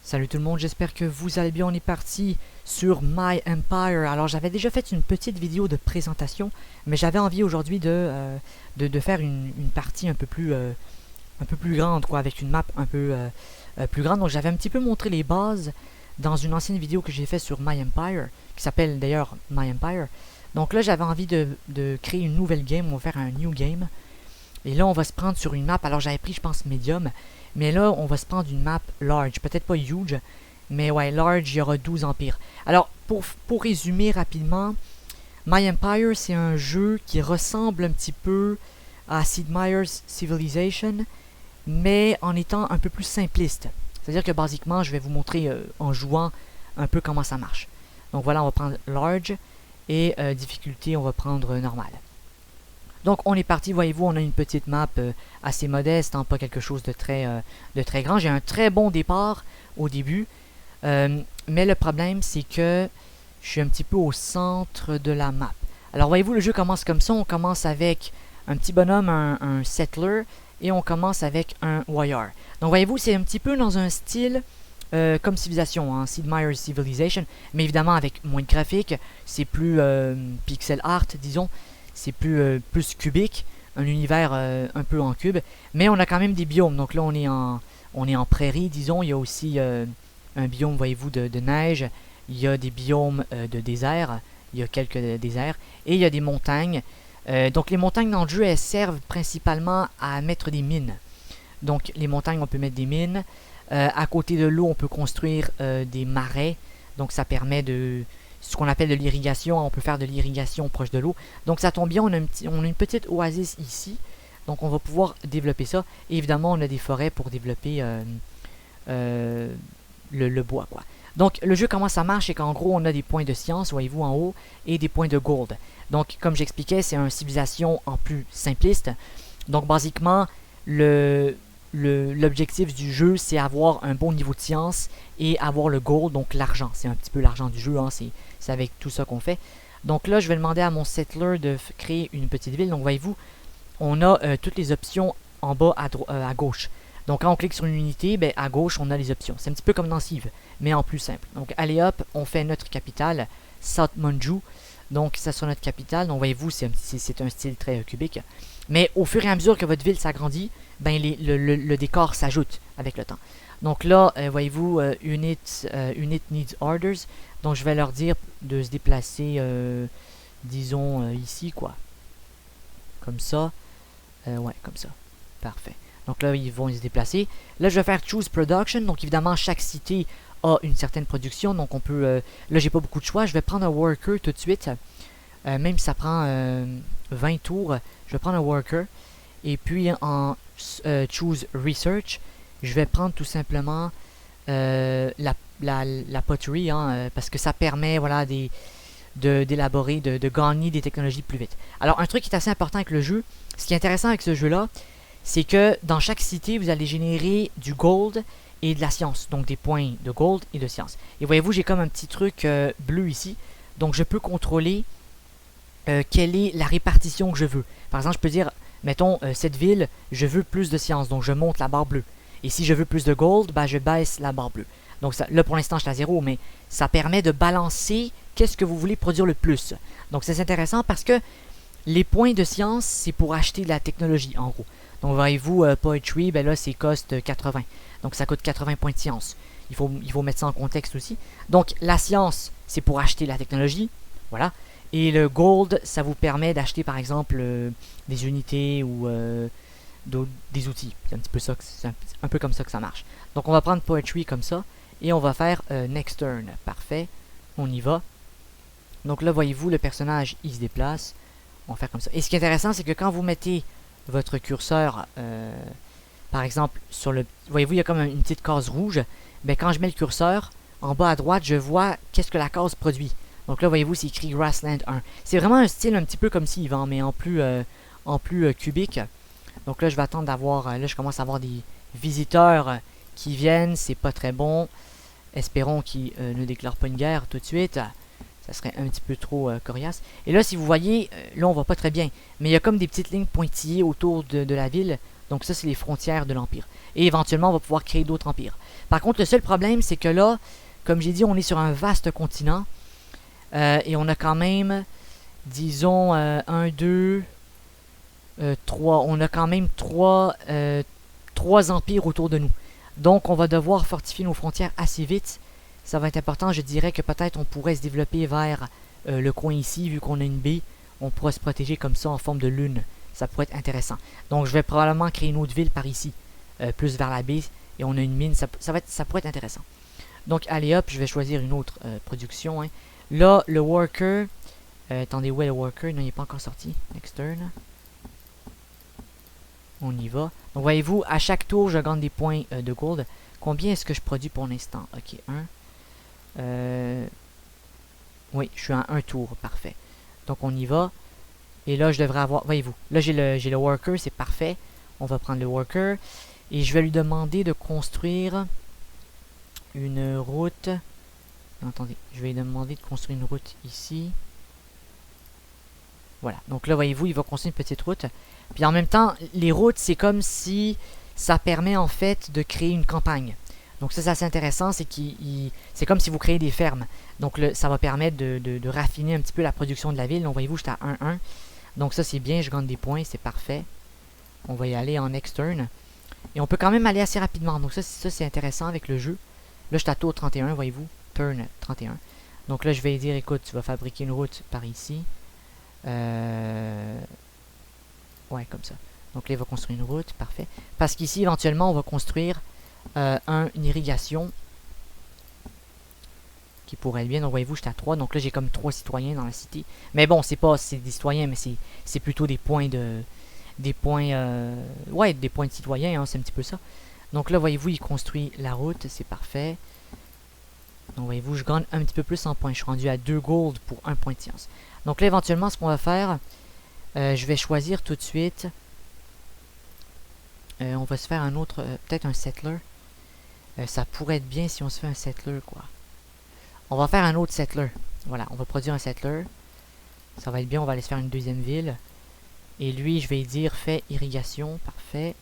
Salut tout le monde, j'espère que vous allez bien. On est parti sur My Empire. Alors j'avais déjà fait une petite vidéo de présentation, mais j'avais envie aujourd'hui de faire une partie un peu plus grande, quoi, avec une map un peu plus grande. Donc j'avais un petit peu montré les bases dans une ancienne vidéo que j'ai fait sur My Empire, qui s'appelle d'ailleurs My Empire. Donc là j'avais envie de créer une nouvelle game, on va faire un new game. Et là on va se prendre sur une map, alors j'avais pris je pense medium. Mais là, on va se prendre une map large. Peut-être pas huge, mais ouais, large, il y aura 12 empires. Alors, pour résumer rapidement, My Empire, c'est un jeu qui ressemble un petit peu à Sid Meier's Civilization, mais en étant un peu plus simpliste. C'est-à-dire que basiquement, je vais vous montrer en jouant un peu comment ça marche. Donc voilà, on va prendre large et difficulté, on va prendre normal. Donc on est parti, voyez-vous, on a une petite map assez modeste, hein, pas quelque chose de très grand. J'ai un très bon départ au début, mais le problème c'est que je suis un petit peu au centre de la map. Alors voyez-vous, le jeu commence comme ça, on commence avec un petit bonhomme, un settler, et on commence avec un warrior. Donc voyez-vous, c'est un petit peu dans un style comme Civilization, hein, Sid Meier's Civilization, mais évidemment avec moins de graphiques, c'est plus pixel art, disons. C'est plus cubique, un univers un peu en cube, mais on a quand même des biomes. Donc là, on est en prairie, disons. Il y a aussi un biome, voyez-vous, de neige. Il y a des biomes de désert. Il y a quelques déserts. Et il y a des montagnes. Donc les montagnes dans le jeu, elles servent principalement à mettre des mines. Donc les montagnes, on peut mettre des mines. À côté de l'eau, on peut construire des marais. Donc ça permet de... ce qu'on appelle de l'irrigation, on peut faire de l'irrigation proche de l'eau. Donc ça tombe bien, on a une petite oasis ici. Donc on va pouvoir développer ça. Et évidemment, on a des forêts pour développer le bois, quoi. Donc le jeu, comment ça marche, c'est qu'en gros, on a des points de science, voyez-vous, en haut, et des points de gold. Donc comme j'expliquais, c'est une civilisation en plus simpliste. Donc basiquement, l'objectif du jeu, c'est avoir un bon niveau de science et avoir le gold, donc l'argent. C'est un petit peu l'argent du jeu, hein, c'est avec tout ça qu'on fait. Donc là, je vais demander à mon settler de créer une petite ville. Donc voyez-vous, on a toutes les options en bas à gauche. Donc quand on clique sur une unité, ben, à gauche, on a les options. C'est un petit peu comme dans Civ, mais en plus simple. Donc allez hop, on fait notre capitale, South Monju. Donc ça sera notre capitale. Donc voyez-vous, c'est un style très cubique. Mais au fur et à mesure que votre ville s'agrandit, ben le décor s'ajoute avec le temps. Donc là, voyez-vous, unit needs orders. Donc je vais leur dire de se déplacer, disons, ici, quoi. Comme ça. Ouais, comme ça. Parfait. Donc là, ils vont se déplacer. Là, je vais faire choose production. Donc évidemment, chaque cité a une certaine production. Donc on peut... là, j'ai pas beaucoup de choix. Je vais prendre un worker tout de suite. Même si ça prend 20 tours, je vais prendre un worker. Et puis en choose research, je vais prendre tout simplement la pottery, hein, parce que ça permet, voilà, d'élaborer, de gagner des technologies plus vite. Alors un truc qui est assez important avec le jeu, ce qui est intéressant avec ce jeu là, c'est que dans chaque cité vous allez générer du gold et de la science, donc des points de gold et de science. Et voyez-vous, j'ai comme un petit truc bleu ici, donc je peux contrôler quelle est la répartition que je veux. Par exemple, je peux dire, mettons, cette ville, je veux plus de science, donc je monte la barre bleue. Et si je veux plus de gold, bah, je baisse la barre bleue. Donc ça, là, pour l'instant, je suis à 0, mais ça permet de balancer qu'est-ce que vous voulez produire le plus. Donc c'est intéressant parce que les points de science, c'est pour acheter de la technologie, en gros. Donc voyez-vous, Poetry, ben là, c'est cost 80. Donc ça coûte 80 points de science. Il faut mettre ça en contexte aussi. Donc la science, c'est pour acheter la technologie. Voilà. Et le gold, ça vous permet d'acheter par exemple des unités ou des outils. C'est un petit peu ça, c'est un peu comme ça que ça marche. Donc on va prendre Poetry comme ça et on va faire Next Turn. Parfait, on y va. Donc là, voyez-vous, le personnage, il se déplace. On va faire comme ça. Et ce qui est intéressant, c'est que quand vous mettez votre curseur, par exemple, sur le... Voyez-vous, il y a comme une petite case rouge. Ben, quand je mets le curseur, en bas à droite, je vois qu'est-ce que la case produit. Donc là, voyez-vous, c'est écrit Grassland 1. C'est vraiment un style un petit peu comme Civ, mais en plus cubique. Donc là, je vais attendre d'avoir... là, je commence à avoir des visiteurs qui viennent. C'est pas très bon. Espérons qu'ils ne déclarent pas une guerre tout de suite. Ça serait un petit peu trop coriace. Et là, si vous voyez, là, on voit pas très bien. Mais il y a comme des petites lignes pointillées autour de la ville. Donc ça, c'est les frontières de l'Empire. Et éventuellement, on va pouvoir créer d'autres empires. Par contre, le seul problème, c'est que là, comme j'ai dit, on est sur un vaste continent. Et on a quand même, disons, 1, 2, 3. On a quand même 3 empires autour de nous. Donc, on va devoir fortifier nos frontières assez vite. Ça va être important. Je dirais que peut-être on pourrait se développer vers le coin ici, vu qu'on a une baie. On pourra se protéger comme ça en forme de lune. Ça pourrait être intéressant. Donc, je vais probablement créer une autre ville par ici, plus vers la baie. Et on a une mine. Ça pourrait être intéressant. Donc, allez hop, je vais choisir une autre production. Hein. Là, le worker... attendez, où est le worker? Non, il n'est pas encore sorti. Externe. On y va. Donc, voyez-vous, à chaque tour, je gagne des points de gold. Combien est-ce que je produis pour l'instant? Ok, 1. Oui, je suis à 1 tour. Parfait. Donc, on y va. Et là, je devrais avoir... Voyez-vous, là, j'ai le worker. C'est parfait. On va prendre le worker. Et je vais lui demander de construire une route. Non, attendez, je vais lui demander de construire une route ici. Voilà. Donc là, voyez-vous, il va construire une petite route. Puis en même temps, les routes, c'est comme si ça permet en fait de créer une campagne. Donc ça, c'est assez intéressant. C'est comme si vous créez des fermes. Donc ça va permettre de raffiner un petit peu la production de la ville. Donc voyez-vous, j'étais à 1-1. Donc ça, c'est bien. Je gagne des points. C'est parfait. On va y aller en next turn. Et on peut quand même aller assez rapidement. Donc ça c'est intéressant avec le jeu. Là, je suis à tour 31, voyez-vous. Turn 31. Donc là, je vais dire, écoute, tu vas fabriquer une route par ici. Ouais, comme ça. Donc là, il va construire une route, parfait. Parce qu'ici, éventuellement, on va construire une irrigation qui pourrait être bien. Donc, voyez-vous, j'étais à 3. Donc là, j'ai comme 3 citoyens dans la cité. Mais bon, c'est des citoyens, mais c'est plutôt des points de... ouais, des points de citoyens, hein, c'est un petit peu ça. Donc là, voyez-vous, il construit la route, c'est parfait. Donc voyez-vous, je gagne un petit peu plus en points. Je suis rendu à 2 gold pour 1 point de science. Donc là, éventuellement, ce qu'on va faire, je vais choisir tout de suite. On va se faire un autre, peut-être un settler. Ça pourrait être bien si on se fait un settler, quoi. On va faire un autre settler. Voilà, on va produire un settler. Ça va être bien, on va aller se faire une deuxième ville. Et lui, je vais dire, fait irrigation. Parfait.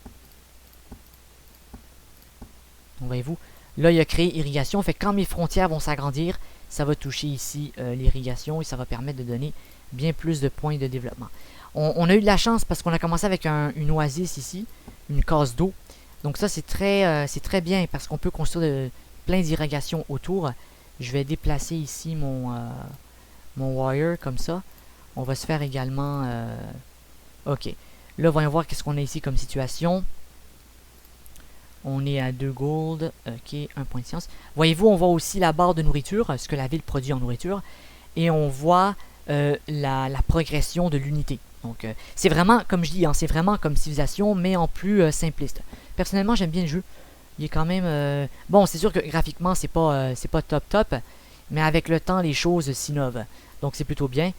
Donc voyez-vous, là, il a créé irrigation. Fait que quand mes frontières vont s'agrandir, ça va toucher ici l'irrigation et ça va permettre de donner bien plus de points de développement. On a eu de la chance parce qu'on a commencé avec une oasis ici, une case d'eau. Donc ça, c'est très bien parce qu'on peut construire plein d'irrigations autour. Je vais déplacer ici mon wire comme ça. On va se faire également... ok. Là, voyons voir qu'est-ce qu'on a ici comme situation. On est à 2 gold. Ok, 1 point de science. Voyez-vous, on voit aussi la barre de nourriture, ce que la ville produit en nourriture. Et on voit la progression de l'unité. Donc, c'est vraiment, comme je dis, hein, c'est vraiment comme civilisation, mais en plus simpliste. Personnellement, j'aime bien le jeu. Il est quand même... bon, c'est sûr que graphiquement, c'est pas top, mais avec le temps, les choses s'innovent. Donc, c'est plutôt bien.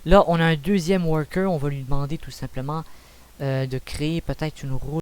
Là, on a un deuxième worker. On va lui demander tout simplement de créer peut-être une route.